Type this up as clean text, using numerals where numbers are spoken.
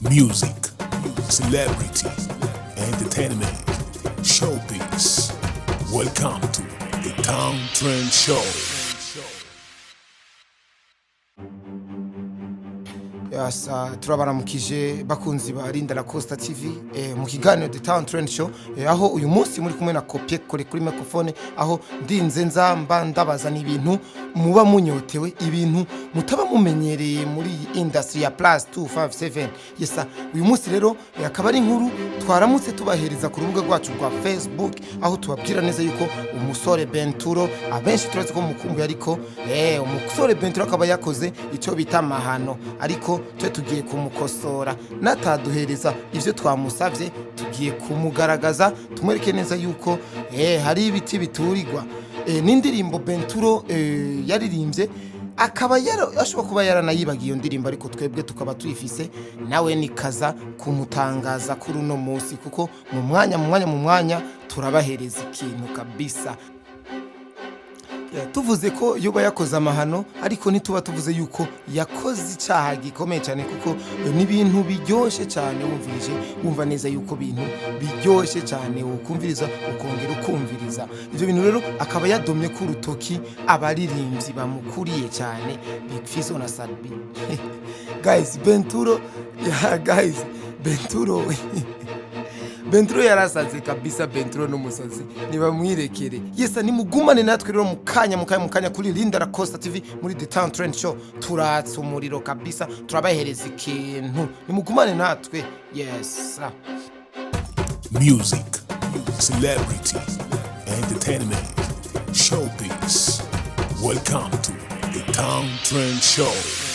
Music, celebrity, entertainment, showbiz. Welcome to the Town Trend Show. Yasa turabaramukije bakunzi ba Linda La Costa TV mu kiganiro The Town Trend Show aho uyu munsi muri kumwe na Kopie kuri microphone aho ndinze nzamba ndabaza ibintu muba munyotewe ibintu mutaba mumenyereye muri industry ya plus 257. Yesa uyu munsi rero akaba ari inkuru twaramutse tubahereza ku rubuga rwacu rwa Facebook aho tubabwira neza yuko umusore Benturo abenshi turazi ko mukumbuye ariko umusore Benturo akaba yakoze icyo bita mahano ariko twe tugiye kumukosora nataduhereza ivyo twamusavye tugiye kumugaragaza tumwereke neza yuko hari ibiti biturirwa n'indirimbo Benturo yaririmbye akaba ashobora kuba yaranayibagiye iyo ndirimbo ariko twebwe tukaba tuyifise nawe nikaza kumutangaza kuri uno munsi kuko mu mwanya turabahereza ikintu kabisa. Tuvuze ko yoba yakoze amahano ariko nituba tuvuze yuko yakoze icyaha gikomeye cyane kuko n'ibintu biryoshe cyane wumva neza yuko bintu biryoshe cyane ukumviriza ukongera ukumviriza ivyo bintu rero akaba yadomye ku rutoki abaririmbyi bamukuriye cyane Big Fizzo na Salbi. Benturo yarasaze kabisa. Benturo n'umusazi nibamwirekere. Yesa nimugumane natwe rero mukanya kuri Linda La Costa TV muri The Town Trend Show turatsa umuriro kabisa turabahereza ikintu nimugumane natwe. Yes. Music, celebrity, entertainment, showbiz. Welcome to the Town Trend Show.